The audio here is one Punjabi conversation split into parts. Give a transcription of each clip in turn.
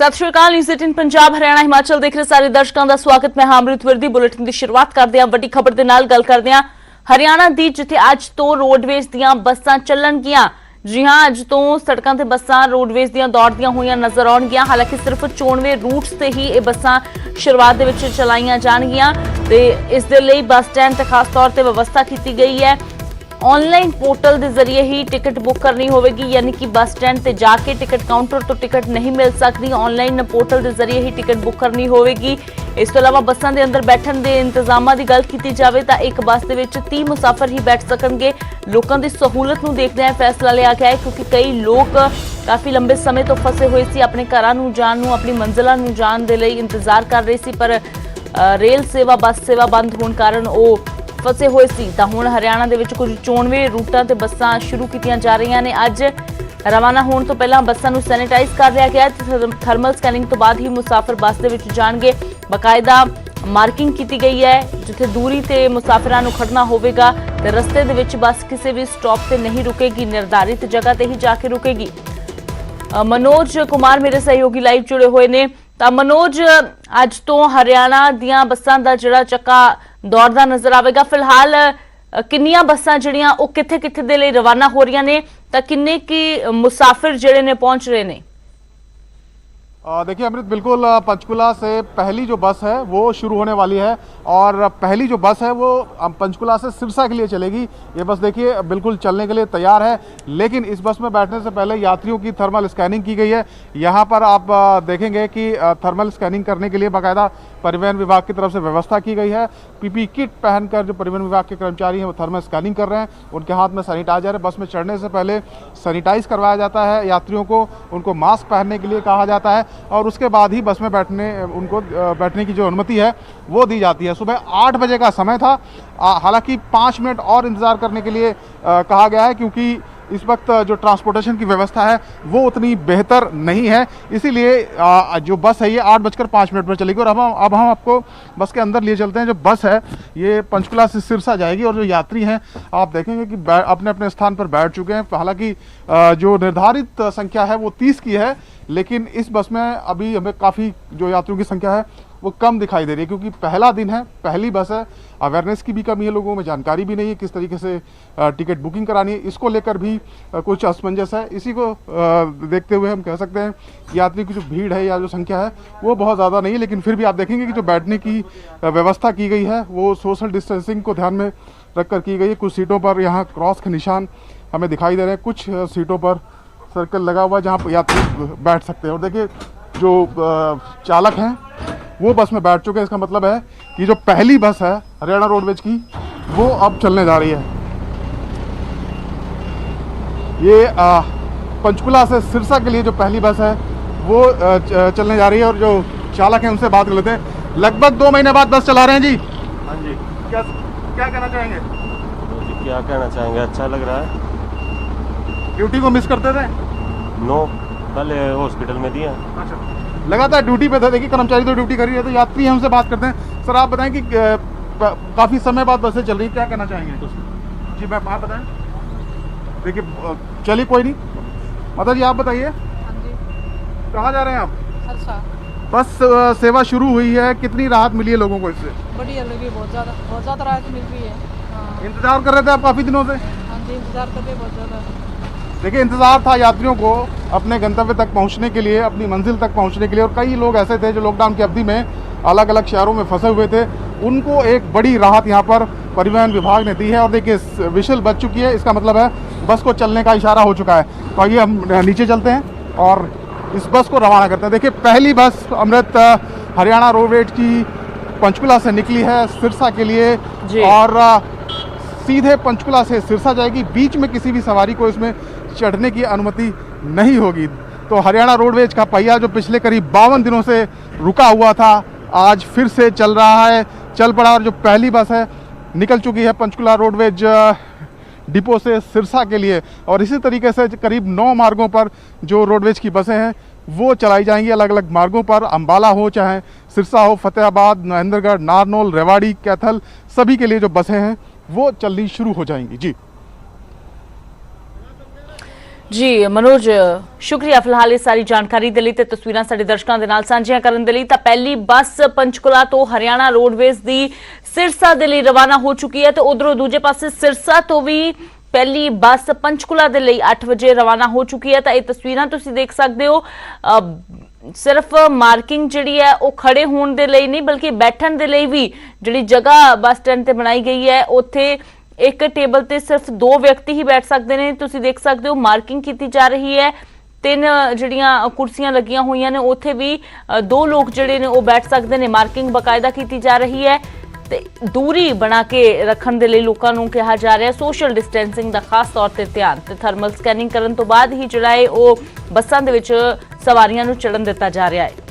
सत श्री अकाल। न्यूज़ 18 पंजाब हरियाणा हिमाचल देख रहे सारे दर्शकों का स्वागत। मैं अमृत वर्दी। बुलेटिन की शुरुआत करते हैं वड्डी खबर दे नाल गल करते हैं हरियाणा दी, जिथे अज तो रोडवेज दीयां बसां चलणगियां। जी हां, अज तो सड़कों ते बसां रोडवेज दीयां दौड़दियां होईयां नजर आउणगियां। हालांकि सिर्फ चोणवे रूट्स ते ही ये बसां शुरुआत दे विच चलाईयां जाणगियां ते इस दे लई बस स्टैंड ते खास तौर ते व्यवस्था की गई है। ऑनलाइन पोर्टल के जरिए ही टिकट बुक करनी होगी, यानी कि बस स्टैंड से जाके टिकट काउंटर तो टिकट नहीं मिल सकती। ऑनलाइन पोर्टल के जरिए ही टिकट बुक करनी होगी। इस तो अलावा बसां के अंदर बैठण के इंतजामां की गल की जाए तो एक बस के 30 मुसाफिर ही बैठ सकणगे। लोगों की सहूलत को देखते हुए फैसला लिया गया है, क्योंकि कई लोग काफ़ी लंबे समय तो फसे हुए सी, अपने घरां नूं जाण नूं, अपनी मंजिलां नूं जाण दे लई इंतजार कर रहे सी, पर रेल सेवा बस सेवा बंद होने कारण वो फसे हुए सी। तां हुण हरियाणा दे विच कुछ 94 रूटां ते बसां शुरू कीतियां जा रहीआं ने। अज रवाना होने तो पहलां बसां नूं सैनिटाइज कर लिया गया है। थर्मल स्कैनिंग तो बाद ही मुसाफिर बस दे विच जाणगे। बाकायदा मार्किंग की गई है, जिथे दूरी ते मुसाफिरां नूं खड़ना होवेगा ते रस्ते दे विच बस किसी भी स्टॉप ते नहीं रुकेगी, निर्धारित जगह ते ही जाके रुकेगी। मनोज कुमार मेरे सहयोगी लाइव जुड़े हुए ने। तां मनोज, अज तो हरियाणा दीयां बसां दा जिहड़ा चक्का दौड़दा नजर आवेगा। फिलहाल किन्नियां बसां जिहड़ियां वो किथे किथे दे लई रवाना हो रही ने, तां किन्ने की मुसाफिर जिहड़े ने पहुंच रहे ने? देखिए अमृत, बिल्कुल पंचकुला से पहली जो बस है वो शुरू होने वाली है और पहली जो बस है वो पंचकुला से सिरसा के लिए चलेगी। ये बस देखिए बिल्कुल चलने के लिए तैयार है, लेकिन इस बस में बैठने से पहले यात्रियों की थर्मल स्कैनिंग की गई है। यहाँ पर आप देखेंगे कि थर्मल स्कैनिंग करने के लिए बाकायदा परिवहन विभाग की तरफ से व्यवस्था की गई है। पीपी किट पहनकर जो परिवहन विभाग के कर्मचारी हैं वो थर्मल स्कैनिंग कर रहे हैं। उनके हाथ में सैनिटाइजर है। बस में चढ़ने से पहले सैनिटाइज करवाया जाता है यात्रियों को, उनको मास्क पहनने के लिए कहा जाता है और उसके बाद ही बस में उनको बैठने की जो अनुमति है वो दी जाती है। सुबह 8 बजे का समय था। हालांकि 5 मिनट और इंतज़ार करने के लिए कहा गया है, क्योंकि इस वक्त जो ट्रांसपोर्टेशन की व्यवस्था है वो उतनी बेहतर नहीं है। इसीलिए जो बस है ये 8:05 पर चलेगी। और अब हम आपको बस के अंदर लिए चलते हैं। जो बस है ये पंचकुला से सिरसा जाएगी और जो यात्री हैं आप देखेंगे कि अपने अपने स्थान पर बैठ चुके हैं। हालांकि जो निर्धारित संख्या है वो 30 की है, लेकिन इस बस में अभी हमें काफ़ी जो यात्रियों की संख्या है वो कम दिखाई दे रही है, क्योंकि पहला दिन है, पहली बस है। अवेयरनेस की भी कमी है, लोगों में जानकारी भी नहीं है किस तरीके से टिकट बुकिंग करानी है। इसको लेकर भी कुछ असमंजस है। इसी को देखते हुए हम कह सकते हैं यात्री की जो भीड़ है या जो संख्या है वो बहुत ज़्यादा नहीं है, लेकिन फिर भी आप देखेंगे कि जो बैठने की व्यवस्था की गई है वो सोशल डिस्टेंसिंग को ध्यान में रखकर की गई है। कुछ सीटों पर यहाँ क्रॉस के निशान हमें दिखाई दे रहे हैं, कुछ सीटों पर सर्कल लगा हुआ है जहाँ यात्री बैठ सकते हैं। और देखिए जो चालक हैं वो बस में बैठ चुके हैं। इसका मतलब है कि जो पहली बस है हरियाणा रोडवेज की वो अब चलने जा रही है। ये पंचकुला से सिरसा के लिए जो पहली बस है वो चलने जा रही है। और जो चालक हैं उनसे बात कर लेते हैं। लगभग 2 महीने बाद बस चला रहे हैं जी। हाँ जी। क्या कहना चाहेंगे? जी क्या कहना चाहेंगे, अच्छा लग रहा है। ड्यूटी को मिस करते थे? नो, कल हॉस्पिटल में दिया। अच्छा, लगातार ड्यूटी पे थे। देखिए कर्मचारी तो ड्यूटी कर ही रहे, तो यात्री हैं उनसे बात करते हैं। सर आप बताएं कि काफ़ी समय बाद बसें चल रही, क्या कहना चाहेंगे? जी मैं आप बताएं। देखिए चलिए कोई नहीं, माता जी आप बताइए। हाँ जी। कहाँ जा रहे हैं आप? अच्छा। बस सेवा शुरू हुई है, कितनी राहत मिली है लोगों को इससे? बढ़िया लगी, बहुत ज़्यादा राहत मिल रही है। हाँ। इंतजार कर रहे थे आप काफ़ी दिनों से? हाँ जी, इंतजार कर रहे बहुत ज़्यादा। देखिए इंतज़ार था यात्रियों को अपने गंतव्य तक पहुंचने के लिए, अपनी मंजिल तक पहुंचने के लिए। और कई लोग ऐसे थे जो लॉकडाउन की अवधि में अलग अलग शहरों में फंसे हुए थे, उनको एक बड़ी राहत यहाँ पर परिवहन विभाग ने दी है। और देखिए विशल बज चुकी है, इसका मतलब है बस को चलने का इशारा हो चुका है। तो आइए हम नीचे चलते हैं और इस बस को रवाना करते हैं। देखिए पहली बस अमृत हरियाणा रोडवेज की पंचकुला से निकली है सिरसा के लिए और सीधे पंचकुला से सिरसा जाएगी। बीच में किसी भी सवारी को इसमें चढ़ने की अनुमति नहीं होगी। तो हरियाणा रोडवेज का पहिया जो पिछले करीब 52 दिनों से रुका हुआ था आज फिर से चल रहा है, चल पड़ा। और जो पहली बस है निकल चुकी है पंचकुला रोडवेज डिपो से सिरसा के लिए। और इसी तरीके से करीब 9 मार्गों पर जो रोडवेज की बसें हैं वो चलाई जाएंगी अलग अलग मार्गों पर। अम्बाला हो, चाहे सिरसा हो, फतेहाबाद, महेंद्रगढ़, नारनौल, रेवाड़ी, कैथल, सभी के लिए जो बसें हैं वो चलनी शुरू हो जाएंगी। जी ਜੀ ਮਨੋਜ ਸ਼ੁਕਰੀਆ ਫਿਲਹਾਲ ਇਸ ਸਾਰੀ ਜਾਣਕਾਰੀ ਦੇ ਲਈ ਤੇ ਤਸਵੀਰਾਂ ਸਾਡੇ ਦਰਸ਼ਕਾਂ ਦੇ ਨਾਲ ਸਾਂਝੀਆਂ ਕਰਨ ਦੇ ਲਈ। ਤਾਂ ਪਹਿਲੀ ਬੱਸ ਪੰਚਕੁਲਾ ਤੋਂ ਹਰਿਆਣਾ ਰੋਡਵੇਜ਼ ਦੀ ਸਿਰਸਾ ਦੇ ਲਈ ਰਵਾਨਾ ਹੋ ਚੁੱਕੀ ਹੈ ਤੇ ਉਧਰੋਂ ਦੂਜੇ ਪਾਸੇ ਸਿਰਸਾ ਤੋਂ ਵੀ ਪਹਿਲੀ ਬੱਸ ਪੰਚਕੁਲਾ ਦੇ ਲਈ 8 ਵਜੇ ਰਵਾਨਾ ਹੋ ਚੁੱਕੀ ਹੈ। ਤਾਂ ਇਹ ਤਸਵੀਰਾਂ ਤੁਸੀਂ ਦੇਖ ਸਕਦੇ ਹੋ, ਸਿਰਫ ਮਾਰਕਿੰਗ ਜਿਹੜੀ ਹੈ ਉਹ ਖੜੇ ਹੋਣ ਦੇ ਲਈ ਨਹੀਂ ਬਲਕਿ ਬੈਠਣ ਦੇ ਲਈ ਵੀ ਜਿਹੜੀ ਜਗ੍ਹਾ ਬੱਸ ਸਟੈਂਡ ਤੇ ਬਣਾਈ ਗਈ ਹੈ ਉੱਥੇ ਇੱਕ ਟੇਬਲ ਤੇ ਸਿਰਫ 2 ਵਿਅਕਤੀ ਹੀ ਬੈਠ ਸਕਦੇ ਨੇ। ਤੁਸੀਂ ਦੇਖ ਸਕਦੇ ਹੋ ਮਾਰਕਿੰਗ ਕੀਤੀ ਜਾ ਰਹੀ ਹੈ, 3 ਜਿਹੜੀਆਂ ਕੁਰਸੀਆਂ ਲੱਗੀਆਂ ਹੋਈਆਂ ਨੇ ਉੱਥੇ ਵੀ 2 ਲੋਕ ਜਿਹੜੇ ਨੇ ਉਹ ਬੈਠ ਸਕਦੇ ਨੇ। ਮਾਰਕਿੰਗ ਬਕਾਇਦਾ ਕੀਤੀ ਜਾ ਰਹੀ ਹੈ ਤੇ ਦੂਰੀ ਬਣਾ ਕੇ ਰੱਖਣ ਦੇ ਲਈ ਲੋਕਾਂ ਨੂੰ ਕਿਹਾ ਜਾ ਰਿਹਾ ਹੈ। ਸੋਸ਼ਲ ਡਿਸਟੈਂਸਿੰਗ ਦਾ ਖਾਸ ਤੌਰ ਤੇ ਧਿਆਨ ਤੇ ਥਰਮਲ ਸਕੈਨਿੰਗ ਕਰਨ ਤੋਂ ਬਾਅਦ ਹੀ ਜਿਹੜਾ ਹੈ ਉਹ ਬੱਸਾਂ ਦੇ ਵਿੱਚ ਸਵਾਰੀਆਂ ਨੂੰ ਚੜ੍ਹਨ ਦਿੱਤਾ ਜਾ ਰਿਹਾ ਹੈ।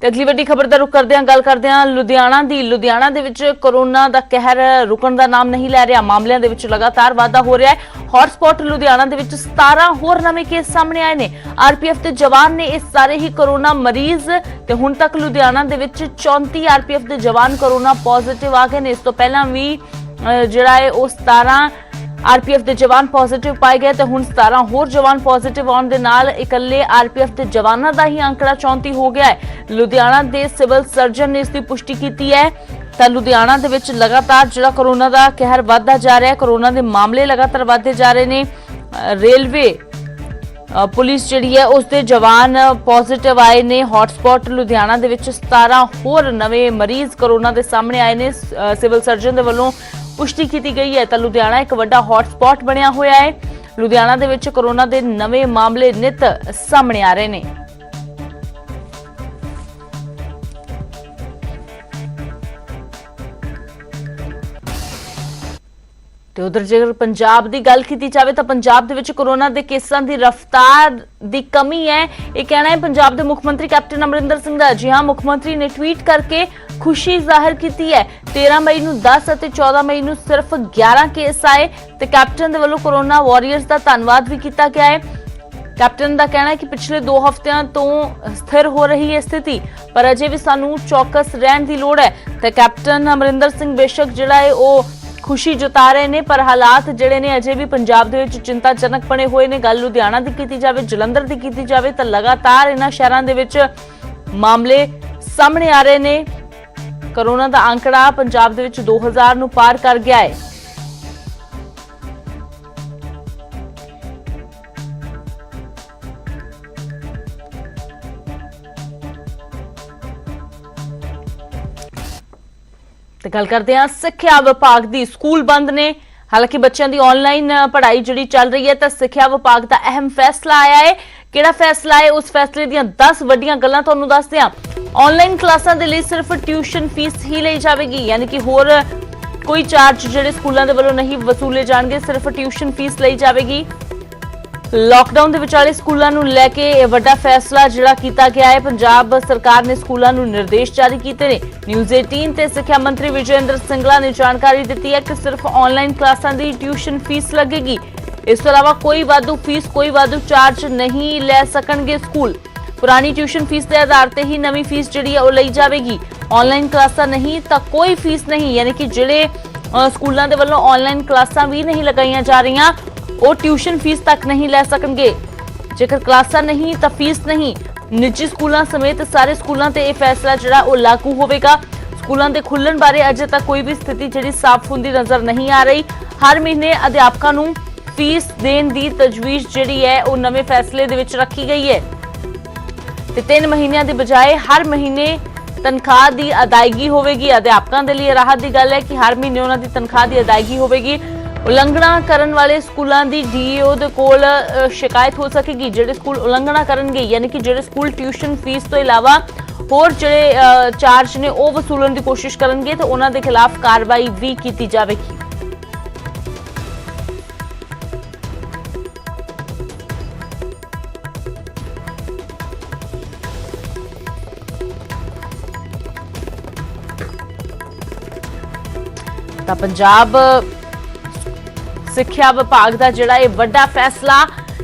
ਤੇ ਅਗਲੀ ਵੱਡੀ ਖਬਰ ਦਾ ਰੁਖ ਕਰਦੇ ਹਾਂ, ਗੱਲ ਕਰਦੇ ਹਾਂ ਲੁਧਿਆਣਾ ਦੀ। ਲੁਧਿਆਣਾ ਦੇ ਵਿੱਚ ਕੋਰੋਨਾ ਦਾ ਕਹਿਰ ਰੁਕਣ ਦਾ ਨਾਮ ਨਹੀਂ ਲੈ ਰਿਹਾ। ਮਾਮਲਿਆਂ ਦੇ ਵਿੱਚ ਲਗਾਤਾਰ ਵਾਧਾ ਹੋ ਰਿਹਾ ਹੈ। ਹੌਟਸਪੌਟ ਲੁਧਿਆਣਾ ਦੇ ਵਿੱਚ 17 ਹੋਰ ਨਵੇਂ ਕੇਸ ਸਾਹਮਣੇ ਆਏ ਨੇ। ਆਰਪੀਐਫ ਦੇ ਜਵਾਨ ਨੇ ਇਹ ਸਾਰੇ ਹੀ ਕੋਰੋਨਾ ਮਰੀਜ਼ ਤੇ ਹੁਣ ਤੱਕ ਲੁਧਿਆਣਾ ਦੇ ਵਿੱਚ 34 ਆਰਪੀਐਫ ਦੇ ਜਵਾਨ ਕੋਰੋਨਾ ਪੋਜ਼ਿਟਿਵ ਆ ਗਏ ਨੇ। ਇਸ ਤੋਂ ਪਹਿਲਾਂ ਵੀ ਜਿਹੜਾ ਹੈ ਉਹ 17 ਆਰਪੀਐਫ ਦੇ ਜਵਾਨ ਪੋਜ਼ਿਟਿਵ ਪਾਏ ਗਏ ਤੇ ਹੁਣ 17 ਹੋਰ ਜਵਾਨ ਪੋਜ਼ਿਟਿਵ ਆਉਣ ਦੇ ਨਾਲ ਇਕੱਲੇ ਆਰਪੀਐਫ ਦੇ ਜਵਾਨਾਂ ਦਾ ਹੀ ਅੰਕੜਾ 34 ਹੋ ਗਿਆ ਹੈ। ਲੁਧਿਆਣਾ ਦੇ ਸਿਵਲ ਸਰਜਨ ਨੇ ਇਸ ਦੀ ਪੁਸ਼ਟੀ ਕੀਤੀ ਹੈ। ਤਾਂ ਲੁਧਿਆਣਾ ਦੇ ਵਿੱਚ ਲਗਾਤਾਰ ਜਿਹੜਾ ਕੋਰੋਨਾ ਦਾ ਕਹਿਰ ਵੱਧਦਾ ਜਾ ਰਿਹਾ ਹੈ, ਕੋਰੋਨਾ ਦੇ ਮਾਮਲੇ ਲਗਾਤਾਰ ਵੱਧਦੇ ਜਾ ਰਹੇ ਨੇ। ਰੇਲਵੇ ਪੁਲਿਸ ਜਿਹੜੀ ਹੈ ਉਸ ਦੇ ਜਵਾਨ ਪੋਜ਼ਿਟਿਵ ਆਏ ਨੇ। ਹੌਟਸਪੌਟ ਲੁਧਿਆਣਾ ਦੇ ਵਿੱਚ 17 ਹੋਰ ਨਵੇਂ ਮਰੀਜ਼ ਕੋਰੋਨਾ ਦੇ ਸਾਹਮਣੇ ਆਏ ਨੇ। ਸਿਵਲ ਸਰਜਨ ਦੇ ਵੱਲੋਂ ਪੁਸ਼ਟੀ ਕੀਤੀ ਗਈ ਹੈ। ਤਾਂ ਲੁਧਿਆਣਾ ਇੱਕ ਵੱਡਾ ਹੌਟਸਪੌਟ ਬਣਿਆ ਹੋਇਆ ਹੈ। ਲੁਧਿਆਣਾ ਦੇ ਵਿੱਚ ਕੋਰੋਨਾ ਦੇ ਨਵੇਂ ਮਾਮਲੇ ਨਿਤ ਸਾਹਮਣੇ ਆ ਰਹੇ ਨੇ। ਤੇ ਉਧਰ ਜੇਕਰ ਪੰਜਾਬ ਦੀ ਗੱਲ ਕੀਤੀ ਜਾਵੇ ਤਾਂ ਪੰਜਾਬ ਦੇ ਵਿੱਚ ਕੋਰੋਨਾ ਦੇ ਕੇਸਾਂ ਦੀ ਰਫ਼ਤਾਰ ਦੀ ਕਮੀ ਹੈ। ਇਹ ਕਹਿਣਾ ਹੈ ਪੰਜਾਬ ਦੇ ਮੁੱਖ ਮੰਤਰੀ ਕੈਪਟਨ ਅਮਰਿੰਦਰ ਸਿੰਘ ਦਾ। ਜੀ ਹਾਂ, ਮੁੱਖ ਮੰਤਰੀ ਨੇ ਟਵੀਟ ਕਰਕੇ ਖੁਸ਼ੀ ਜ਼ਾਹਿਰ ਕੀਤੀ ਹੈ। 13 ਮਈ ਨੂੰ 10 ਅਤੇ 14 ਮਈ ਨੂੰ ਸਿਰਫ 11 ਕੇਸ ਆਏ ਤੇ ਕੈਪਟਨ ਦੇ ਵੱਲੋਂ ਕੋਰੋਨਾ ਵਾਰੀਅਰਸ ਦਾ ਧੰਨਵਾਦ ਵੀ ਕੀਤਾ ਗਿਆ ਹੈ। ਕੈਪਟਨ ਦਾ ਕਹਿਣਾ ਹੈ ਕਿ ਪਿਛਲੇ 2 ਹਫ਼ਤਿਆਂ ਤੋਂ ਸਥਿਰ ਹੋ ਰਹੀ ਹੈ ਸਥਿਤੀ, ਪਰ ਅਜੇ ਵੀ ਸਾਨੂੰ ਚੌਕਸ ਰਹਿਣ ਦੀ ਲੋੜ ਹੈ। ਤੇ ਕੈਪਟਨ ਅਮਰਿੰਦਰ ਸਿੰਘ ਬੇਸ਼ੱਕ ਜਿਹੜਾ ਹੈ ਉਹ ਖੁਸ਼ੀ ਜਤਾ ਰਹੇ ਨੇ, ਪਰ ਹਾਲਾਤ ਜਿਹੜੇ ਨੇ ਅਜੇ ਵੀ ਪੰਜਾਬ ਦੇ ਵਿੱਚ ਚਿੰਤਾਜਨਕ ਬਣੇ ਹੋਏ ਨੇ। ਗੱਲ ਲੁਧਿਆਣਾ ਦੀ ਕੀਤੀ ਜਾਵੇ, ਜਲੰਧਰ ਦੀ ਕੀਤੀ ਜਾਵੇ ਤਾਂ ਲਗਾਤਾਰ ਇਹਨਾਂ ਸ਼ਹਿਰਾਂ ਦੇ ਵਿੱਚ ਮਾਮਲੇ ਸਾਹਮਣੇ ਆ ਰਹੇ ਨੇ। ਕੋਰੋਨਾ ਦਾ ਅੰਕੜਾ ਪੰਜਾਬ ਦੇ ਵਿੱਚ 2000 ਨੂੰ ਪਾਰ ਕਰ ਗਿਆ ਹੈ। ਤੇ ਗੱਲ ਕਰਦੇ ਹਾਂ ਸਿੱਖਿਆ ਵਿਭਾਗ ਦੀ। ਸਕੂਲ ਬੰਦ ਨੇ, ਹਾਲਾਂਕਿ ਬੱਚਿਆਂ ਦੀ ਆਨਲਾਈਨ ਪੜ੍ਹਾਈ ਜਿਹੜੀ ਚੱਲ ਰਹੀ ਹੈ। ਤਾਂ ਸਿੱਖਿਆ ਵਿਭਾਗ ਦਾ ਅਹਿਮ ਫੈਸਲਾ ਆਇਆ ਹੈ। ਕਿਹੜਾ ਫੈਸਲਾ ਹੈ, ਉਸ ਫੈਸਲੇ ਦੀਆਂ 10 ਵੱਡੀਆਂ ਗੱਲਾਂ ਤੁਹਾਨੂੰ ਦੱਸਦੇ ਹਾਂ। ਆਨਲਾਈਨ ਕਲਾਸਾਂ ਦੇ ਲਈ ਸਿਰਫ ਟਿਊਸ਼ਨ ਫੀਸ ਹੀ ਲਈ ਜਾਵੇਗੀ, ਯਾਨੀ ਕਿ ਹੋਰ ਕੋਈ ਚਾਰਜ ਜਿਹੜੇ ਸਕੂਲਾਂ ਦੇ ਵੱਲੋਂ ਨਹੀਂ ਵਸੂਲੇ ਜਾਣਗੇ, ਸਿਰਫ ਟਿਊਸ਼ਨ ਫੀਸ ਲਈ ਜਾਵੇਗੀ। ਲਾਕਡਾਊਨ ਦੇ ਵਿਚਾਲੇ ਸਕੂਲਾਂ ਨੂੰ ਲੈ ਕੇ ਇਹ ਵੱਡਾ ਫੈਸਲਾ ਜਿਹੜਾ ਕੀਤਾ ਗਿਆ ਹੈ। ਪੰਜਾਬ ਸਰਕਾਰ ਨੇ ਸਕੂਲਾਂ ਨੂੰ ਨਿਰਦੇਸ਼ ਜਾਰੀ ਕੀਤੇ ਨੇ। ਨਿਊਜ਼ 18 ਤੇ ਸਿੱਖਿਆ ਮੰਤਰੀ ਵਿਜੇ ਇੰਦਰ ਸਿੰਗਲਾ ਨੇ ਜਾਣਕਾਰੀ ਦਿੱਤੀ ਹੈ ਕਿ ਸਿਰਫ ਆਨਲਾਈਨ ਕਲਾਸਾਂ ਦੀ ਟਿਊਸ਼ਨ ਫੀਸ ਲੱਗੇਗੀ। ਇਸ ਤੋਂ ਇਲਾਵਾ ਕੋਈ ਵਾਧੂ ਫੀਸ, ਕੋਈ ਵਾਧੂ ਚਾਰਜ ਨਹੀਂ ਲੈ ਸਕਣਗੇ ਸਕੂਲ। ਪੁਰਾਣੀ ਟਿਊਸ਼ਨ ਫੀਸ ਦੇ ਆਧਾਰ ਤੇ ਹੀ ਨਵੀਂ ਫੀਸ ਜਿਹੜੀ ਹੈ ਉਹ ਲਈ ਜਾਵੇਗੀ। ਆਨਲਾਈਨ ਕਲਾਸਾਂ ਨਹੀਂ ਤਾਂ ਕੋਈ ਫੀਸ ਨਹੀਂ, ਯਾਨੀ ਕਿ ਜਿਹੜੇ ਸਕੂਲਾਂ ਦੇ ਵੱਲੋਂ ਆਨਲਾਈਨ ਕਲਾਸਾਂ ਵੀ ਨਹੀਂ ਲਗਾਈਆਂ ਜਾ ਰਹੀਆਂ ਉਹ ਟਿਊਸ਼ਨ ਫੀਸ ਤੱਕ ਨਹੀਂ ਲੈ ਸਕਣਗੇ। ਜੇਕਰ ਕਲਾਸਾਂ ਨਹੀਂ ਤਾਂ ਫੀਸ ਨਹੀਂ। ਨਿੱਜੀ ਸਕੂਲਾਂ ਸਮੇਤ ਸਾਰੇ ਸਕੂਲਾਂ ਤੇ ਇਹ ਫੈਸਲਾ ਜਿਹੜਾ ਉਹ ਲਾਗੂ ਹੋਵੇਗਾ। ਸਕੂਲਾਂ ਦੇ ਖੁੱਲਣ ਬਾਰੇ ਅਜੇ ਤੱਕ ਕੋਈ ਵੀ ਸਥਿਤੀ ਜਿਹੜੀ ਸਾਫ਼ ਹੁੰਦੀ ਨਜ਼ਰ ਨਹੀਂ ਆ ਰਹੀ। ਹਰ ਮਹੀਨੇ ਅਧਿਆਪਕਾਂ ਨੂੰ ਫੀਸ ਦੇਣ ਦੀ ਤਜਵੀਜ਼ ਜਿਹੜੀ ਹੈ ਉਹ ਨਵੇਂ ਫੈਸਲੇ ਦੇ ਵਿੱਚ ਰੱਖੀ ਗਈ ਹੈ ਤੇ 3 ਮਹੀਨਿਆਂ ਦੀ ਬਜਾਏ ਹਰ ਮਹੀਨੇ ਤਨਖਾਹ ਦੀ ਅਦਾਇਗੀ ਹੋਵੇਗੀ। ਅਧਿਆਪਕਾਂ ਦੇ ਲਈ ਰਾਹਤ ਦੀ ਗੱਲ ਹੈ ਕਿ ਹਰ ਮਹੀਨੇ ਉਹਨਾਂ ਦੀ ਤਨਖਾਹ ਦੀ ਅਦਾਇਗੀ ਹੋਵੇਗੀ। ਉਲੰਘਣਾ ਕਰਨ ਵਾਲੇ ਸਕੂਲਾਂ ਦੀ ਡੀਈਓ ਦੇ ਕੋਲ ਸ਼ਿਕਾਇਤ ਹੋ ਸਕੇਗੀ। ਜਿਹੜੇ ਸਕੂਲ ਉਲੰਘਣਾ ਕਰਨਗੇ, ਯਾਨੀ ਕਿ ਜਿਹੜੇ ਸਕੂਲ ਟਿਊਸ਼ਨ ਫੀਸ ਤੋਂ ਇਲਾਵਾ ਹੋਰ ਜਿਹੜੇ ਚਾਰਜ ਨੇ ਉਹ ਵਸੂਲਣ ਦੀ ਕੋਸ਼ਿਸ਼ ਕਰਨਗੇ ਤਾਂ ਉਹਨਾਂ ਦੇ ਖਿਲਾਫ ਕਾਰਵਾਈ ਵੀ ਕੀਤੀ ਜਾਵੇਗੀ। ਤਾਂ ਪੰਜਾਬ ਸਿੱਖਿਆ ਵਿਭਾਗ ਦਾ ਜਿਹੜਾ ਇਹ ਵੱਡਾ ਫੈਸਲਾ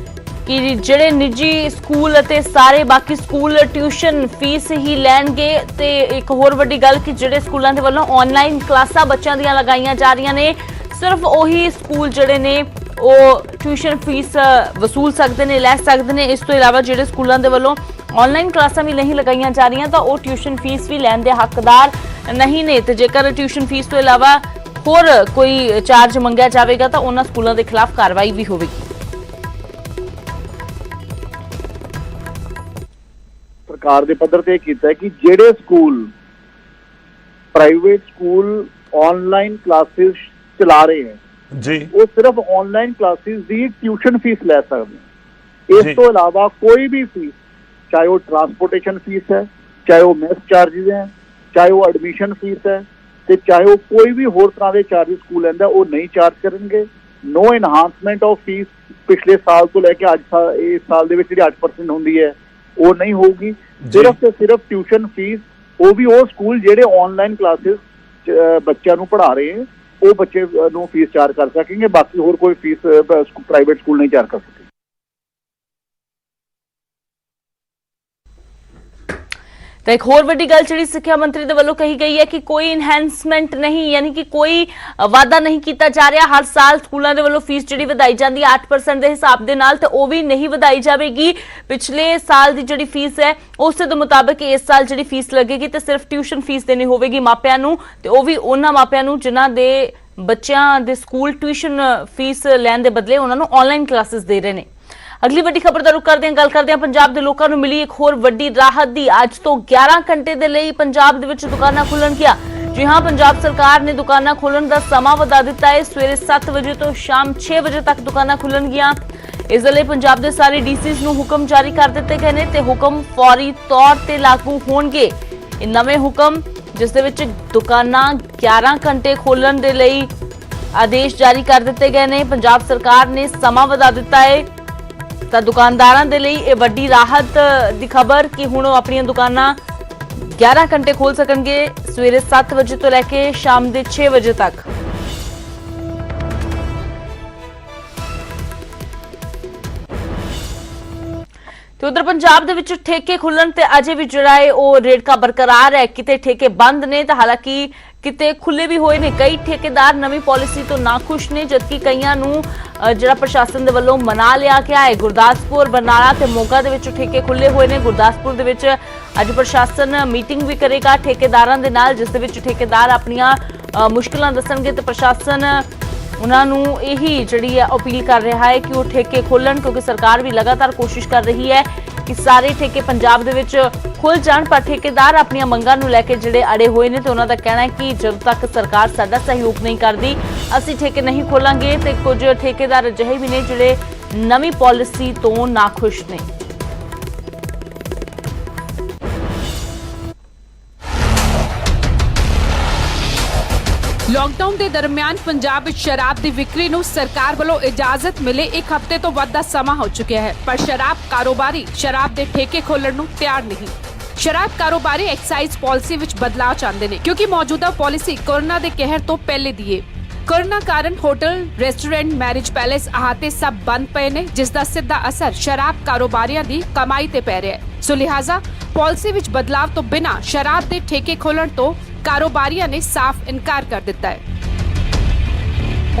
ਕਿ ਜਿਹੜੇ ਨਿੱਜੀ ਸਕੂਲ ਅਤੇ ਸਾਰੇ ਬਾਕੀ ਸਕੂਲ ਟਿਊਸ਼ਨ ਫੀਸ ਹੀ ਲੈਣਗੇ। ਤੇ ਇੱਕ ਹੋਰ ਵੱਡੀ ਗੱਲ ਕਿ ਜਿਹੜੇ ਸਕੂਲਾਂ ਦੇ ਵੱਲੋਂ ਆਨਲਾਈਨ ਕਲਾਸਾਂ ਬੱਚਿਆਂ ਦੀਆਂ ਲਗਾਈਆਂ ਜਾ ਰਹੀਆਂ ਨੇ, ਸਿਰਫ ਉਹੀ ਸਕੂਲ ਜਿਹੜੇ ਨੇ ਉਹ ਟਿਊਸ਼ਨ ਫੀਸ ਵਸੂਲ ਸਕਦੇ ਨੇ, ਲੈ ਸਕਦੇ ਨੇ। ਇਸ ਤੋਂ ਇਲਾਵਾ ਜਿਹੜੇ ਸਕੂਲਾਂ ਦੇ ਵੱਲੋਂ ਆਨਲਾਈਨ ਕਲਾਸਾਂ ਵੀ ਨਹੀਂ ਲਗਾਈਆਂ ਜਾ ਰਹੀਆਂ ਤਾਂ ਉਹ ਟਿਊਸ਼ਨ ਫੀਸ ਵੀ ਲੈਣ ਦੇ ਹੱਕਦਾਰ ਨਹੀਂ ਨੇ। ਤੇ ਜੇਕਰ ਟਿਊਸ਼ਨ ਫੀਸ ਤੋਂ ਇਲਾਵਾ ਹੋਰ ਕੋਈ ਚਾਰਜ ਮੰਗਿਆ ਜਾਵੇਗਾ ਤਾਂ ਉਹਨਾਂ ਸਕੂਲਾਂ ਦੇ ਖਿਲਾਫ ਕਾਰਵਾਈ ਵੀ ਹੋਵੇਗੀ। ਸਰਕਾਰ ਦੇ ਪੱਧਰ ਤੇ ਕੀਤਾ ਹੈ ਕਿ ਜਿਹੜੇ school private school online classes ਚਲਾ ਰਹੇ ਹੈ ਜੀ, ਉਹ ਸਿਰਫ ਆਨਲਾइन क्लासेस ਦੀ ट्यूशन फीस ਲੈ ਸਕਦੇ ਨੇ। ਇਸ ਤੋਂ ਇਲਾਵਾ ਕੋਈ ਵੀ ਫੀਸ, ਚਾਹੇ ਉਹ ਟਰਾਂਸਪੋਰਟੇਸ਼ਨ ਫੀਸ ਹੈ, ਚਾਹੇ ਉਹ ਮੈਸ ਚਾਰजेस ਹੈ, ਚਾਹੇ ਉਹ ਐਡਮਿਸ਼ਨ ਫੀਸ ਹੈ, ਤੇ ਚਾਹੇ ਉਹ ਕੋਈ ਵੀ ਹੋਰ ਤਰ੍ਹਾਂ ਦੇ ਚਾਰजेस ਸਕੂਲ ਲੈਂਦਾ, ਉਹ ਨਹੀਂ ਚਾਰਜ ਕਰਨਗੇ। ਨੋ ਇਨਹਾਂਸਮੈਂਟ ਆਫ ਫੀਸ ਪਿਛਲੇ ਸਾਲ ਤੋਂ ਲੈ ਕੇ ਅੱਜ ਇਸ ਸਾਲ ਦੇ ਵਿੱਚ ਜਿਹੜੀ 8% ਹੁੰਦੀ ਹੈ ਉਹ ਨਹੀਂ ਹੋਊਗੀ। ਸਿਰਫ ਤੇ ਸਿਰਫ ਟਿਊਸ਼ਨ ਫੀਸ, ਉਹ ਵੀ ਉਹ ਸਕੂਲ ਜਿਹੜੇ ਆਨਲਾਈਨ ਕਲਾਸਿਸ ਬੱਚਿਆਂ ਨੂੰ ਪੜ੍ਹਾ ਰਹੇ ਹੈ ਉਹ ਬੱਚੇ ਨੂੰ ਫੀਸ ਚਾਰਜ ਕਰ ਸਕਣਗੇ। ਬਾਕੀ ਹੋਰ ਕੋਈ ਫੀਸ ਪ੍ਰਾਈਵੇਟ ਸਕੂਲ ਨਹੀਂ ਚਾਰਜ ਕਰ ਸਕਦੇ। ਤਾਂ ਇੱਕ ਹੋਰ ਵੱਡੀ ਗੱਲ ਜਿਹੜੀ ਸਿੱਖਿਆ ਮੰਤਰੀ ਦੇ ਵੱਲੋਂ ਕਹੀ ਗਈ ਹੈ ਕਿ ਕੋਈ ਇਨਹੈਂਸਮੈਂਟ ਨਹੀਂ, ਯਾਨੀ ਕਿ ਕੋਈ ਵਾਅਦਾ ਨਹੀਂ ਕੀਤਾ ਜਾ ਰਿਹਾ। ਹਰ ਸਾਲ ਸਕੂਲਾਂ ਦੇ ਵੱਲੋਂ ਫੀਸ ਜਿਹੜੀ ਵਧਾਈ ਜਾਂਦੀ ਹੈ 8% ਦੇ ਹਿਸਾਬ ਦੇ ਨਾਲ, ਤੇ ਉਹ ਵੀ ਨਹੀਂ ਵਧਾਈ ਜਾਵੇਗੀ। ਪਿਛਲੇ ਸਾਲ ਦੀ ਜਿਹੜੀ ਫੀਸ ਹੈ ਉਸੇ ਦੇ ਮੁਤਾਬਕ ਇਸ ਸਾਲ ਜਿਹੜੀ ਫੀਸ ਲੱਗੇਗੀ ਤੇ ਸਿਰਫ ਟਿਊਸ਼ਨ ਫੀਸ ਦੇਣੀ ਹੋਵੇਗੀ ਮਾਪਿਆਂ ਨੂੰ, ਤੇ ਉਹ ਵੀ ਉਹਨਾਂ ਮਾਪਿਆਂ ਨੂੰ ਜਿਨ੍ਹਾਂ ਦੇ ਬੱਚਿਆਂ ਦੇ ਸਕੂਲ ਟਿਊਸ਼ਨ ਫੀਸ ਲੈਣ ਦੇ ਬਦਲੇ ਉਹਨਾਂ ਨੂੰ ਆਨਲਾਈਨ ਕਲਾਸਿਸ ਦੇ ਰਹੇ ਨੇ। ਅਗਲੀ ਵੱਡੀ ਖਬਰ ਦਾ ਰੁਖ ਕਰਦੇ ਹਾਂ। ਗੱਲ ਕਰਦੇ ਹਾਂ ਪੰਜਾਬ ਦੇ ਲੋਕਾਂ ਨੂੰ ਮਿਲੀ ਇੱਕ ਹੋਰ ਵੱਡੀ ਰਾਹਤ ਦੀ। ਅੱਜ ਤੋਂ 11 ਘੰਟੇ ਦੇ ਲਈ ਪੰਜਾਬ ਦੇ ਵਿੱਚ ਦੁਕਾਨਾਂ ਖੁੱਲਣਗੀਆਂ। ਜੀ ਹਾਂ, ਪੰਜਾਬ ਸਰਕਾਰ ਨੇ ਦੁਕਾਨਾਂ ਖੋਲਣ ਦਾ ਸਮਾਂ ਵਧਾ ਦਿੱਤਾ ਹੈ। ਸਵੇਰੇ 7 ਵਜੇ ਤੋਂ ਸ਼ਾਮ 6 ਵਜੇ ਤੱਕ ਦੁਕਾਨਾਂ ਖੁੱਲਣਗੀਆਂ। ਇਸ ਦੇ ਲਈ ਪੰਜਾਬ ਦੇ ਸਾਰੇ ਡੀਸੀਜ਼ ਨੂੰ ਹੁਕਮ ਜਾਰੀ ਕਰ ਦਿੱਤੇ ਗਏ ਨੇ ਤੇ ਹੁਕਮ ਫੌਰੀ ਤੌਰ ਤੇ ਲਾਗੂ ਹੋਣਗੇ। ਇਹ ਨਵੇਂ ਹੁਕਮ ਜਿਸ ਦੇ ਵਿੱਚ ਦੁਕਾਨਾਂ 11 ਘੰਟੇ ਖੋਲਣ ਦੇ ਲਈ ਆਦੇਸ਼ ਜਾਰੀ ਕਰ ਦਿੱਤੇ ਗਏ ਨੇ। ਪੰਜਾਬ ਸਰਕਾਰ ਨੇ ਸਮਾਂ ਵਧਾ ਦਿੱਤਾ ਹੈ ਤਾਂ ਦੁਕਾਨਦਾਰਾਂ ਦੇ ਲਈ ਇਹ ਵੱਡੀ ਰਾਹਤ ਦੀ ਖਬਰ ਕਿ ਹੁਣ ਉਹ ਆਪਣੀਆਂ ਦੁਕਾਨਾਂ 11 ਘੰਟੇ ਖੋਲ ਸਕਣਗੇ, ਸਵੇਰੇ 7 ਵਜੇ ਤੋਂ ਲੈ ਕੇ ਸ਼ਾਮ ਦੇ 6 ਵਜੇ ਤੱਕ। ਤੇ ਉਧਰ ਪੰਜਾਬ ਦੇ ਵਿੱਚ ਠੇਕੇ ਖੁੱਲਣ ਤੇ ਅਜੇ ਵੀ ਜਿਹੜਾ ਹੈ ਉਹ ਰੇੜਕਾ ਬਰਕਰਾਰ ਹੈ। ਕਿਤੇ ਠੇਕੇ ਬੰਦ ਨੇ ਤਾਂ ਹਾਲਾਂਕਿ ਕਿਤੇ ਖੁੱਲੇ ਵੀ ਹੋਏ ਨੇ। ਕਈ ਠੇਕੇਦਾਰ ਨਵੀਂ ਪਾਲਿਸੀ ਤੋਂ ਨਾਖੁਸ਼ ਨੇ, ਜਦਕਿ ਕਈਆਂ ਨੂੰ ਜਿਹੜਾ ਪ੍ਰਸ਼ਾਸਨ ਦੇ ਵੱਲੋਂ ਮਨਾ ਲਿਆ ਗਿਆ ਹੈ। ਗੁਰਦਾਸਪੁਰ, ਬਰਨਾਲਾ ਤੇ ਮੋਗਾ ਦੇ ਵਿੱਚ ਠੇਕੇ ਖੁੱਲੇ ਹੋਏ ਨੇ। ਗੁਰਦਾਸਪੁਰ ਦੇ ਵਿੱਚ ਅੱਜ ਪ੍ਰਸ਼ਾਸਨ ਮੀਟਿੰਗ ਵੀ ਕਰੇਗਾ ਠੇਕੇਦਾਰਾਂ ਦੇ ਨਾਲ, ਜਿਸ ਦੇ ਵਿੱਚ ਠੇਕੇਦਾਰ ਆਪਣੀਆਂ ਮੁਸ਼ਕਲਾਂ ਦੱਸਣਗੇ ਤੇ ਪ੍ਰਸ਼ਾਸਨ ਉਹਨਾਂ ਨੂੰ ਇਹੀ ਜਿਹੜੀ ਹੈ ਅਪੀਲ ਕਰ ਰਿਹਾ ਹੈ ਕਿ ਉਹ ਠੇਕੇ ਖੋਲਣ, ਕਿਉਂਕਿ ਸਰਕਾਰ ਵੀ ਲਗਾਤਾਰ ਕੋਸ਼ਿਸ਼ ਕਰ ਰਹੀ ਹੈ ਕਿ ਸਾਰੇ ਠੇਕੇ ਪੰਜਾਬ ਦੇ ਵਿੱਚ ਖੁੱਲ ਜਾਣ। ਪਰ ਠੇਕੇਦਾਰ ਆਪਣੀਆਂ ਮੰਗਾਂ ਨੂੰ ਲੈ ਕੇ ਜਿਹੜੇ ਅੜੇ ਹੋਏ ਨੇ ਤੇ ਉਹਨਾਂ ਦਾ ਕਹਿਣਾ ਹੈ ਕਿ ਜਦੋਂ ਤੱਕ ਸਰਕਾਰ ਸਾਡਾ ਸਹਿਯੋਗ ਨਹੀਂ ਕਰਦੀ ਅਸੀਂ ਠੇਕੇ ਨਹੀਂ ਖੋਲਾਂਗੇ। ਤੇ ਕੁਝ ਠੇਕੇਦਾਰ ਅਜਿਹੇ ਵੀ ਨੇ ਜਿਹੜੇ ਨਵੀਂ ਪਾਲਿਸੀ ਤੋਂ ਨਾਖੁਸ਼ ਨੇ। लॉकडाउन के दरमियान पंजाब विच शराब की विक्री नूं सरकार वालों इजाजत मिले 1 हफ्ते तो वध दा समा हो चुका है, पर शराब कारोबारी शराब के ठेके खोलण नूं तैयार नहीं। शराब कारोबारी एक्साइज पॉलिसी विच बदलाव चाहते हैं, क्योंकि मौजूदा पॉलिसी कोरोना के कहर तो पहले दी है। कोरोना कारण होटल, रेस्टोरेंट, मैरिज पैलेस अहाते सब बंद पे ने, जिसका सीधा असर शराब कारोबारियों की कमाई ते पै रहा है। सो लिहाजा पॉलिसी विच बदलाव तो बिना शराब के ठेके खोलण तो कारोबारियों ने साफ इनकार कर दिता है।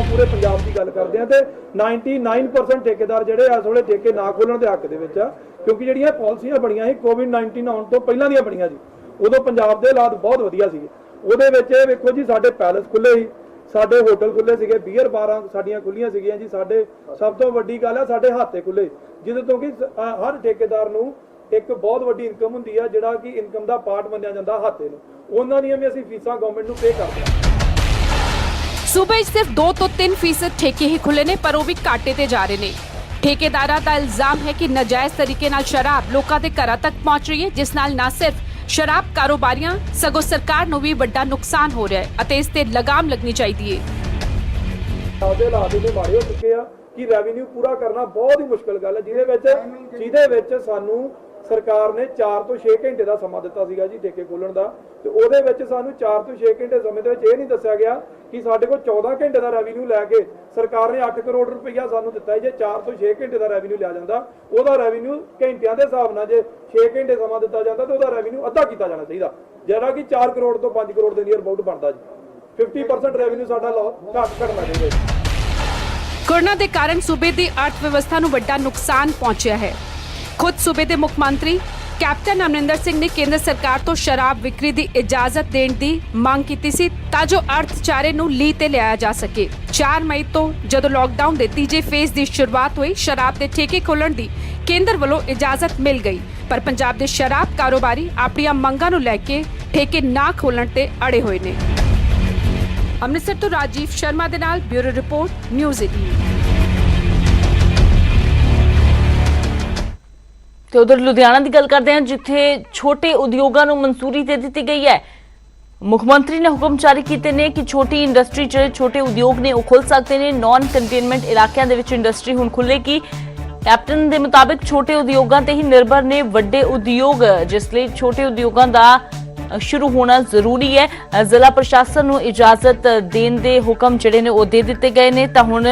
पूरे पंजाब की गल करते हैं तो 99% ठेकेदार ਜਿਹੜੇ ਇਸ ਵੇਲੇ ਠੇਕੇ ਨਾ ਖੋਲਣ ਦੇ ਹੱਕ ਦੇ ਵਿੱਚ ਆ, ਕਿਉਂਕਿ ਜਿਹੜੀਆਂ ਪਾਲਿਸੀਆਂ ਬਣੀਆਂ ਸੀ ਕੋਵਿਡ-19 ਆਉਣ ਤੋਂ ਪਹਿਲਾਂ ਦੀਆਂ ਬਣੀਆਂ ਸੀ, ਉਦੋਂ ਪੰਜਾਬ ਦੇ ਹਾਲਾਤ ਬਹੁਤ ਵਧੀਆ ਸੀਗੇ। ਉਹਦੇ ਵਿੱਚ ਵੇਖੋ ਜੀ, ਸਾਡੇ ਪੈਲਸ ਖੁੱਲੇ ਸੀ, ਸਾਡੇ ਹੋਟਲ ਖੁੱਲੇ ਸੀਗੇ, ਬੀਅਰ ਬਾਰਾਂ ਸਾਡੀਆਂ ਖੁੱਲੀਆਂ ਸੀਗੀਆਂ ਜੀ। ਸਾਡੇ ਸਭ ਤੋਂ ਵੱਡੀ ਗੱਲ ਆ, ਸਾਡੇ ਹਾਤੇ ਖੁੱਲੇ, ਜਿਹਦੇ ਤੋਂ ਕਿ ਹਰ ਠੇਕੇਦਾਰ ਨੂੰ ਇੱਕ ਬਹੁਤ ਵੱਡੀ ਇਨਕਮ ਹੁੰਦੀ ਆ, ਜਿਹੜਾ ਕਿ ਇਨਕਮ ਦਾ ਪਾਰਟ ਮੰਨਿਆ ਜਾਂਦਾ ਹਾਤੇ ਨੂੰ। ਉਹਨਾਂ ਦੀਆਂ ਵੀ ਅਸੀਂ ਫੀਸਾਂ ਗਵਰਨਮੈਂਟ ਨੂੰ ਪੇ ਕਰਦੇ ਹਾਂ। सूबे सिर्फ 2 तो 3% ठेके ही खुले ने, पर वो भी घाटे ते जा रहे ने। ठेकेदारां दा इल्जाम है कि नाजायज तरीके नाल शराब लोकां दे घरां तक पहुंच रही है, जिस नाल ना सिर्फ शराब कारोबारियां सगों सरकार नूं भी वड्डा नुकसान हो रहा है अते इस ते लगाम लगनी चाहिए। ਉਹਦੇ ਹਾਲਾਤ ਇੰਨੇ ਮਾੜੇ ਹੋ ਚੁੱਕੇ ਆ ਕਿ ਰੈਵਨਿਊ ਪੂਰਾ ਕਰਨਾ ਬਹੁਤ ਹੀ ਮੁਸ਼ਕਲ ਗੱਲ ਹੈ, ਜਿਹਦੇ ਵਿੱਚ ਸਾਨੂੰ ਸਰਕਾਰ ਨੇ 4 ਤੋਂ 6 ਘੰਟੇ ਦਾ ਸਮਾਂ ਦਿੱਤਾ ਸੀਗਾ ਜੀ ਠੇਕੇ ਖੋਲਣ ਦਾ, ਤੇ ਉਹਦੇ ਵਿੱਚ ਸਾਨੂੰ 4 ਤੋਂ 6 ਘੰਟੇ ਸਮੇਂ ਦੇ ਵਿੱਚ ਇਹ ਨਹੀਂ ਦੱਸਿਆ ਗਿਆ ਕਿ ਸਾਡੇ ਕੋਲ 14 ਘੰਟੇ ਦਾ ਰੈਵਨਿਊ ਲੈ ਕੇ ਸਰਕਾਰ ਨੇ 8 ਕਰੋੜ ਰੁਪਈਆ ਸਾਨੂੰ ਦਿੱਤਾ ਹੈ। ਜੇ 4 ਤੋਂ 6 ਘੰਟੇ ਦਾ ਰੈਵਨਿਊ ਲਿਆ ਜਾਂਦਾ, ਉਹਦਾ ਰੈਵਨਿਊ ਘੰਟਿਆਂ ਦੇ ਹਿਸਾਬ ਨਾਲ ਜੇ 6 ਘੰਟੇ ਸਮਾਂ ਦਿੱਤਾ ਜਾਂਦਾ ਤਾਂ ਉਹਦਾ ਰੈਵਨਿਊ ਅੱਧਾ ਕੀਤਾ ਜਾਣਾ ਚਾਹੀਦਾ, ਜਿਹੜਾ ਕਿ 4 ਕਰੋੜ ਤੋਂ 5 ਕਰੋੜ ਦੇ ਨੀਅਰ ਅਬਾਊਟ ਬਣਦਾ ਜੀ। 50% ਰੈਵਨਿਊ ਸਾਡਾ ਘਟਣਾ ਚਾਹੀਦਾ ਜੀ। ਕੋਰੋਨਾ ਦੇ ਕਾਰਨ ਸੂਬੇ ਦੀ ਅਰਥ ਵਿਵਸਥਾ ਨੂੰ ਵੱਡਾ ਨੁਕਸਾਨ ਪਹੁੰਚਿਆ ਹੈ। ਖੁਦ ਸੂਬੇ ਦੇ ਮੁੱਖ ਮੰਤਰੀ ਕੈਪਟਨ ਅਮਰਿੰਦਰ ਸਿੰਘ ਨੇ ਕੇਂਦਰ ਸਰਕਾਰ ਤੋਂ ਸ਼ਰਾਬ ਵਿਕਰੀ ਦੀ ਇਜਾਜ਼ਤ ਦੇਣ ਦੀ ਮੰਗ ਕੀਤੀ ਸੀ ਤਾਂ ਜੋ ਅਰਥਚਾਰੇ ਨੂੰ ਲੀਹ ਤੇ ਲਿਆਇਆ ਜਾ ਸਕੇ। 4 ਮਈ ਤੋਂ ਜਦੋਂ ਲਾਕਡਾਊਨ ਦੇ ਤੀਜੇ ਫੇਜ਼ ਦੀ ਸ਼ੁਰੂਆਤ ਹੋਈ, ਸ਼ਰਾਬ ਦੇ ਠੇਕੇ ਖੋਲ੍ਹਣ ਦੀ ਕੇਂਦਰ ਵੱਲੋਂ ਇਜਾਜ਼ਤ ਮਿਲ ਗਈ, ਪਰ ਪੰਜਾਬ ਦੇ ਸ਼ਰਾਬ ਕਾਰੋਬਾਰੀ ਆਪਣੀਆਂ ਮੰਗਾਂ ਨੂੰ ਲੈ ਕੇ ਠੇਕੇ ਨਾ ਖੋਲ੍ਹਣ ਤੇ ਅੜੇ ਹੋਏ ਨੇ। ਅੰਮ੍ਰਿਤਸਰ ਤੋਂ ਰਾਜੀਵ ਸ਼ਰਮਾ ਦੇ ਨਾਲ ਬਿਊਰੋ ਰਿਪੋਰਟ, ਨਿਊਜ਼ 18। ਤੇ ਉਧਰ ਲੁਧਿਆਣਾ ਦੀ ਗੱਲ ਕਰਦੇ ਹਾਂ, ਜਿੱਥੇ ਛੋਟੇ ਉਦਯੋਗਾਂ ਨੂੰ ਮਨਜ਼ੂਰੀ ਦੇ ਦਿੱਤੀ ਗਈ ਹੈ। ਮੁੱਖ ਮੰਤਰੀ ਨੇ ਹੁਕਮ ਜਾਰੀ ਕੀਤੇ ਨੇ ਕਿ ਛੋਟੀ ਇੰਡਸਟਰੀ ਜਿਹੜੇ ਛੋਟੇ ਉਦਯੋਗ ਨੇ ਉਹ ਖੁੱਲ ਸਕਦੇ ਨੇ। ਨਾਨ ਕੰਟੇਨਮੈਂਟ ਇਲਾਕਿਆਂ ਦੇ ਵਿੱਚ ਇੰਡਸਟਰੀ ਹੁਣ ਖੁੱਲੇਗੀ। ਕੈਪਟਨ ਦੇ ਮੁਤਾਬਿਕ ਛੋਟੇ ਉਦਯੋਗਾਂ ਤੇ ਹੀ ਨਿਰਭਰ ਨੇ ਵੱਡੇ ਉਦਯੋਗ, ਜਿਸ ਲਈ ਛੋਟੇ ਉਦਯੋਗਾਂ ਦਾ ਸ਼ੁਰੂ ਹੋਣਾ ਜ਼ਰੂਰੀ ਹੈ। ਜ਼ਿਲ੍ਹਾ ਪ੍ਰਸ਼ਾਸਨ ਨੂੰ ਇਜਾਜ਼ਤ ਦੇਣ ਦੇ ਹੁਕਮ ਜਿਹੜੇ ਨੇ ਉਹ ਦੇ ਦਿੱਤੇ ਗਏ ਨੇ। ਤਾਂ ਹੁਣ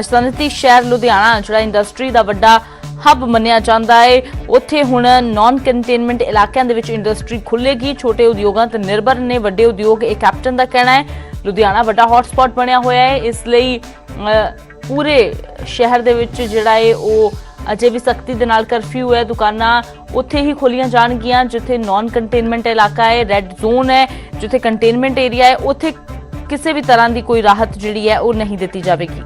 ਸਨਅਤੀ ਸ਼ਹਿਰ ਲੁਧਿਆਣਾ ਜਿਹੜਾ ਇੰਡਸਟਰੀ ਦਾ ਵੱਡਾ ਹੱਬ ਮੰਨਿਆ ਜਾਂਦਾ ਹੈ, ਉੱਥੇ ਹੁਣ ਨਾਨ ਕੰਟੇਨਮੈਂਟ ਇਲਾਕਿਆਂ ਦੇ ਵਿੱਚ ਇੰਡਸਟਰੀ ਖੁੱਲੇਗੀ। ਛੋਟੇ ਉਦਯੋਗਾਂ ਤੇ ਨਿਰਭਰ ਨੇ ਵੱਡੇ ਉਦਯੋਗ, ਇਹ ਕੈਪਟਨ ਦਾ ਕਹਿਣਾ ਹੈ। ਲੁਧਿਆਣਾ ਵੱਡਾ ਹੌਟਸਪੌਟ ਬਣਿਆ ਹੋਇਆ ਹੈ, ਇਸ ਲਈ ਪੂਰੇ ਸ਼ਹਿਰ ਦੇ ਵਿੱਚ ਜਿਹੜਾ ਹੈ ਉਹ ਅਜੇ ਵੀ ਸਖਤੀ ਦੇ ਨਾਲ ਕਰਫਿਊ ਹੈ। ਦੁਕਾਨਾਂ ਉੱਥੇ ਹੀ ਖੋਲੀਆਂ ਜਾਣਗੀਆਂ ਜਿੱਥੇ ਨਾਨ ਕੰਟੇਨਮੈਂਟ ਇਲਾਕਾ ਹੈ, ਰੈੱਡ ਜ਼ੋਨ ਹੈ। ਜਿੱਥੇ ਕੰਟੇਨਮੈਂਟ ਏਰੀਆ ਹੈ ਉੱਥੇ ਕਿਸੇ ਵੀ ਤਰ੍ਹਾਂ ਦੀ ਕੋਈ ਰਾਹਤ ਜਿਹੜੀ ਹੈ ਉਹ ਨਹੀਂ ਦਿੱਤੀ ਜਾਵੇਗੀ।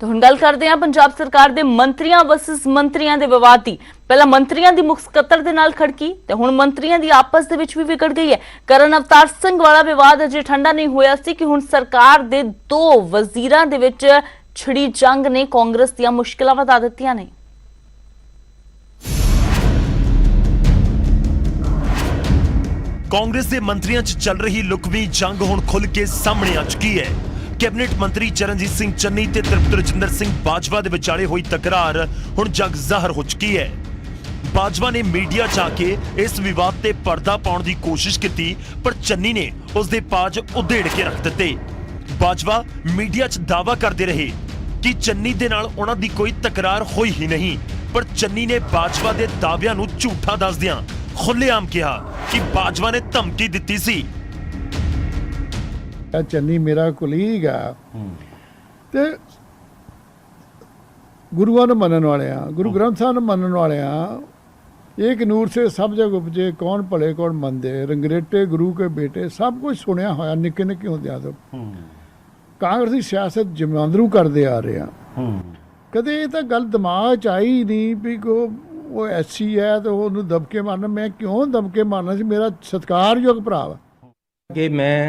तो हुण गल करते हैं पंजाब सरकार दे मंत्रियां वर्सेस मंत्रियां दे विवाद दी। पहला मंत्रियां दी मुख सकत्तर दे नाल खड़की ते हुण मंत्रियां दी आपस दे विच भी विगड़ गई है। करण अवतार सिंह वाला विवाद अजे ठंडा नहीं होया सी कि हुण सरकार दे 2 वजीरां दे विच छिड़ी जंग ने कांग्रेस दीयां मुश्किलां वधा दित्तियां ने। कांग्रेस के मंत्रियों च चल रही लुकवी जंग हुण खुल के सामने आ चुकी है। कैबिनेट मंत्री चरणजीत सिंह चन्नी ते तृप्त रजिंदर सिंह बाजवा दे विचाले हुई तकरार हुण जग ज़ाहर हो चुकी है। बाजवा ने मीडिया च आके इस विवाद ते पर्दा पाउण दी कोशिश की, पर चन्नी ने उसदे पाज उधेड़ के रख दिते। बाजवा मीडिया च दावा करते रहे कि चन्नी दे नाल उन्हां दी कोई तकरार होई ही नहीं, पर चन्नी ने बाजवा दे दावियां नूं झूठा दसदियां खुलेआम कहा कि बाजवा ने धमकी दित्ती सी। चन्नी मेरा कुलीग आ ते गुरुआं नूं मनण वाले आ, गुरु ग्रंथ साहब नूं मनण वाले आ। एक नूर से सब जग उपजे, कौन भले कौन मंदे, रंगरेटे गुरु के बेटे, सब कुछ सुनिया होया निक्के निक्के होंदियां तो। कांग्रेस की सियासत जमांदरू करते आ रहे हैं। कदे ये तो गल दिमाग च आई नहीं भी वो ऐसी है तो उन्होंने दबके मारना। मैं क्यों दबके मारना सी, मेरा सत्कारयोग भरा वा कि मैं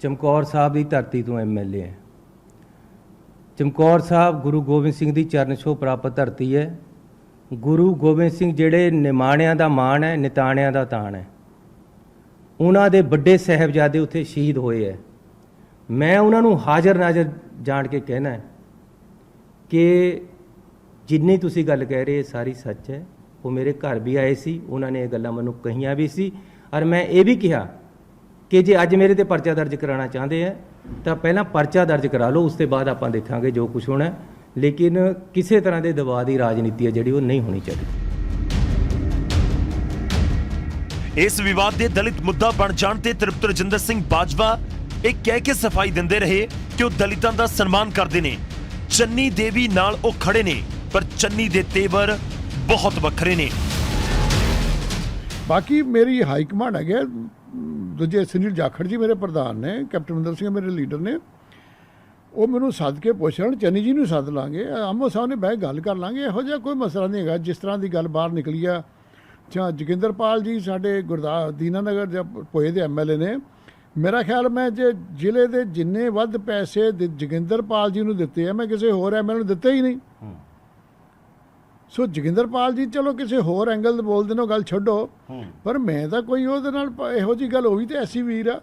चमकौर साहब की धरती तो MLA है। चमकौर साहब गुरु गोबिंद सिंह की चरण छोह प्राप्त धरती है। गुरु गोबिंद सिंह जिहड़े निमाणियां दा मान है, निताणियां दा ताण है। उन्हां दे बड़े साहिबजादे उत्थे शहीद होए है। मैं उन्होंने हाज़र नाज़र जान के कहना है कि जिन्नी तुसी गल कह रहे सारी सच है। वो मेरे घर भी आए सी, उन्होंने ये गल्लां मैनूं कहियां भी सी, और मैं ये भी कहा कि जे अज मेरे ते परचा दर्ज कराना चाहते हैं तो पहला परचा दर्ज करा लो, उसके बाद आपां देखांगे जो कुछ होना है। लेकिन किसी तरह के दबाव की राजनीति है जिहड़ी वो नहीं होनी चाहिए। इस विवाद के दलित मुद्दा बन जाण ते तृप्त रजिंदर सिंह बाजवा एक कह के सफाई दिंदे रहे कि वो दलितां दा सन्मान करदे ने। चन्नी देवी नाल वो खड़े ने, पर चन्नी दे तेवर बहुत वखरे ने। बाकी मेरी हाईकमांड है, दूजे सुनील जाखड़ जी मेरे प्रधान ने, कैप्टन अमरिंदर सिंह मेरे लीडर ने, वो मैनू सद के पुछ लैण, चन्नी जी नूं सद लांगे, आमो सामने बह गल कर लांगे। इहो जिहा कोई मसला नहीं है। जिस तरह की गल बाहर निकली है, जोगिंदरपाल जी साडे दीनानगर जब पोए दे MLA ने, मेरा ख्याल मैं जे जिले के जिन्ने वध पैसे जोगिंदरपाल जी नूं दित्ते हैं मैं किसी होर MLA नूं दित्ते ही नहीं। ਸੋ ਜੋਗਿੰਦਰਪਾਲ ਜੀ ਚਲੋ ਕਿਸੇ ਹੋਰ ਐਂਗਲ ਤੋਂ ਬੋਲਦੇ ਨੇ, ਉਹ ਗੱਲ ਛੱਡੋ, ਪਰ ਮੈਂ ਤਾਂ ਕੋਈ ਉਹਦੇ ਨਾਲ ਇਹੋ ਜਿਹੀ ਗੱਲ ਹੋਈ ਤੇ ਐਸੀ ਵੀਰ ਆ।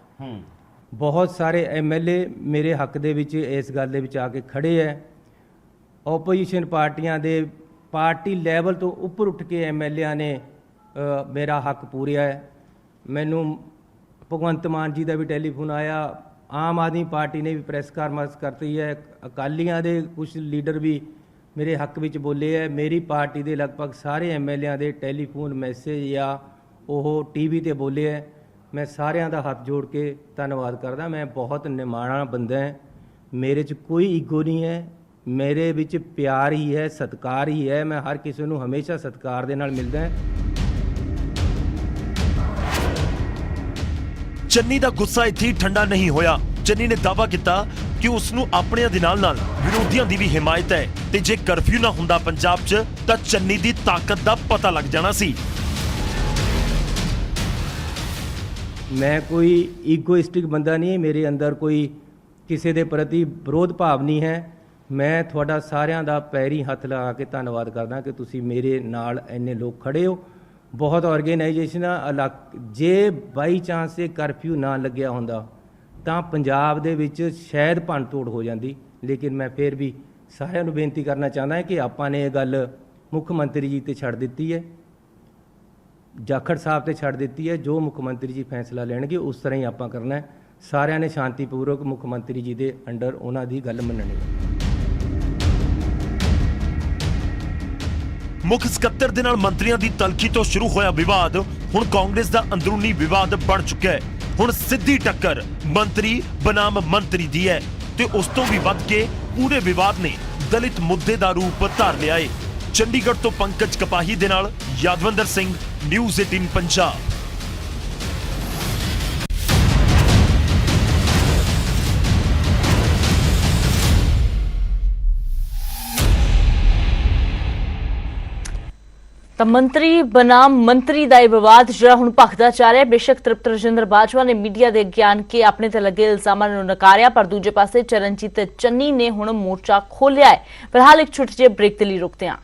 ਬਹੁਤ ਸਾਰੇ ਐਮਐਲਏ ਮੇਰੇ ਹੱਕ ਦੇ ਵਿੱਚ ਇਸ ਗੱਲ ਦੇ ਵਿੱਚ ਆ ਕੇ ਖੜੇ ਹੈ। ਓਪੋਜੀਸ਼ਨ ਪਾਰਟੀਆਂ ਦੇ ਪਾਰਟੀ ਲੈਵਲ ਤੋਂ ਉੱਪਰ ਉੱਠ ਕੇ ਐਮਐਲਏਆਂ ਨੇ ਮੇਰਾ ਹੱਕ ਪੂਰਿਆ ਹੈ। ਮੈਨੂੰ ਭਗਵੰਤ ਮਾਨ ਜੀ ਦਾ ਵੀ ਟੈਲੀਫੋਨ ਆਇਆ, ਆਮ ਆਦਮੀ ਪਾਰਟੀ ਨੇ ਵੀ ਪ੍ਰੈਸ ਕਾਨਫਰੰਸ ਕਰਤੀ ਹੈ, ਅਕਾਲੀਆਂ ਦੇ ਕੁਝ ਲੀਡਰ ਵੀ ਮੇਰੇ ਹੱਕ ਵਿੱਚ ਬੋਲੇ ਹੈ। ਮੇਰੀ ਪਾਰਟੀ ਦੇ ਲਗਭਗ ਸਾਰੇ ਐਮਐਲਏਆਂ ਦੇ ਟੈਲੀਫੋਨ ਮੈਸੇਜ ਜਾਂ ਉਹ ਟੀਵੀ ਤੇ ਬੋਲੇ ਹੈ। ਮੈਂ ਸਾਰਿਆਂ ਦਾ ਹੱਥ ਜੋੜ ਕੇ ਧੰਨਵਾਦ ਕਰਦਾ। ਮੈਂ ਬਹੁਤ ਨਿਮਾਣਾ ਬੰਦਾ ਹੈ, ਮੇਰੇ 'ਚ ਕੋਈ ਈਗੋ ਨਹੀਂ ਹੈ, ਮੇਰੇ ਵਿੱਚ ਪਿਆਰ ਹੀ ਹੈ, ਸਤਿਕਾਰ ਹੀ ਹੈ। ਮੈਂ ਹਰ ਕਿਸੇ ਨੂੰ ਹਮੇਸ਼ਾ ਸਤਿਕਾਰ ਦੇ ਨਾਲ ਮਿਲਦਾ। ਚੰਨੀ ਦਾ ਗੁੱਸਾ ਇੱਥੇ ਹੀ ਠੰਡਾ ਨਹੀਂ ਹੋਇਆ। ਚੰਨੀ ਨੇ ਦਾਅਵਾ ਕੀਤਾ ਕਿ ਉਸ ਨੂੰ ਆਪਣਿਆਂ ਦੇ ਨਾਲ ਵਿਰੋਧੀਆਂ ਦੀ ਵੀ ਹਿਮਾਇਤ ਹੈ ਤੇ ਜੇ ਕਰਫਿਊ ਨਾ ਹੁੰਦਾ ਪੰਜਾਬ 'ਚ ਤਾਂ ਚੰਨੀ ਦੀ ਤਾਕਤ ਦਾ ਪਤਾ ਲੱਗ ਜਾਣਾ ਸੀ। ਮੈਂ ਕੋਈ ਈਗੋਇਸਟਿਕ ਬੰਦਾ ਨਹੀਂ, ਮੇਰੇ ਅੰਦਰ ਕੋਈ ਕਿਸੇ ਦੇ ਪ੍ਰਤੀ ਵਿਰੋਧ ਭਾਵ ਨਹੀਂ ਹੈ। ਮੈਂ ਤੁਹਾਡਾ ਸਾਰਿਆਂ ਦਾ ਪੈਰੀ ਹੱਥ ਲਾ ਕੇ ਧੰਨਵਾਦ ਕਰਦਾ ਕਿ ਤੁਸੀਂ ਮੇਰੇ ਨਾਲ ਇੰਨੇ ਲੋਕ ਖੜੇ ਹੋ। ਬਹੁਤ ਆਰਗੇਨਾਈਜੇਸ਼ਨਾਂ ਜੇ ਬਾਈ ਚਾਂਸ ਇਹ ਕਰਫਿਊ ਨਾ ਲੱਗਿਆ ਹੁੰਦਾ ਤਾਂ ਪੰਜਾਬ ਦੇ ਵਿੱਚ ਸ਼ਾਇਦ ਭੰਨ ਤੋੜ ਹੋ ਜਾਂਦੀ। ਲੇਕਿਨ ਮੈਂ ਫਿਰ ਵੀ ਸਾਰਿਆਂ ਨੂੰ ਬੇਨਤੀ ਕਰਨਾ ਚਾਹੁੰਦਾ ਕਿ ਆਪਾਂ ਨੇ ਇਹ ਗੱਲ ਮੁੱਖ ਮੰਤਰੀ ਜੀ ਤੇ ਛੱਡ ਦਿੱਤੀ ਹੈ, ਜਾਖੜ ਸਾਹਿਬ ਤੇ ਛੱਡ ਦਿੱਤੀ ਹੈ। ਜੋ ਮੁੱਖ ਮੰਤਰੀ ਜੀ ਫੈਸਲਾ ਲੈਣਗੇ ਉਸ ਤਰ੍ਹਾਂ ਹੀ ਆਪਾਂ ਕਰਨਾ ਹੈ। ਸਾਰਿਆਂ ਨੇ ਸ਼ਾਂਤੀਪੂਰਵਕ ਮੁੱਖ ਮੰਤਰੀ ਜੀ ਦੇ ਅੰਡਰ ਉਹਨਾਂ ਦੀ ਗੱਲ ਮੰਨਣੀ ਹੈ। ਮੁੱਖ ਸਕੱਤਰ ਦੇ ਨਾਲ ਮੰਤਰੀਆਂ ਦੀ ਤਲਖੀ ਤੋਂ ਸ਼ੁਰੂ ਹੋਇਆ ਵਿਵਾਦ ਹੁਣ ਕਾਂਗਰਸ ਦਾ ਅੰਦਰੂਨੀ ਵਿਵਾਦ ਬਣ ਚੁੱਕਿਆ ਹੈ। ਹੁਣ ਸਿੱਧੀ ਟੱਕਰ ਮੰਤਰੀ ਬਨਾਮ ਮੰਤਰੀ ਦੀ ਹੈ ਤੇ ਉਸ ਤੋਂ ਵੀ ਵੱਧ ਕੇ ਪੂਰੇ ਵਿਵਾਦ ਨੇ ਦਲਿਤ ਮੁੱਦੇ ਦਾ ਰੂਪ ਧਾਰ ਲਿਆ ਹੈ। ਚੰਡੀਗੜ੍ਹ ਤੋਂ ਪੰਕਜ ਕਪਾਹੀ ਦੇ ਨਾਲ ਯਾਦਵਿੰਦਰ ਸਿੰਘ, ਨਿਊਜ਼ 18 ਪੰਜਾਬ। ਤਾਂ ਮੰਤਰੀ ਬਨਾਮ ਮੰਤਰੀ ਦਾ ਇਹ ਵਿਵਾਦ ਜਿਹੜਾ ਹੁਣ ਭਖਦਾ ਜਾ ਰਿਹਾ। ਬੇਸ਼ੱਕ ਤ੍ਰਿਪਤ ਰਜਿੰਦਰ ਬਾਜਵਾ ਨੇ ਮੀਡੀਆ ਦੇ ਅੱਗੇ ਆਣ ਕੇ ਆਪਣੇ ਤੇ ਲੱਗੇ ਇਲਜ਼ਾਮਾਂ ਨੂੰ ਨਕਾਰਿਆ, ਪਰ ਦੂਜੇ ਪਾਸੇ ਚਰਨਜੀਤ ਚੰਨੀ ਨੇ ਹੁਣ ਮੋਰਚਾ ਖੋਲਿਆ ਹੈ। ਫਿਲਹਾਲ ਇੱਕ ਛੋਟੇ ਜਿਹੇ ਬ੍ਰੇਕ ਦੇ ਲਈ ਰੁਕਦੇ ਹਾਂ।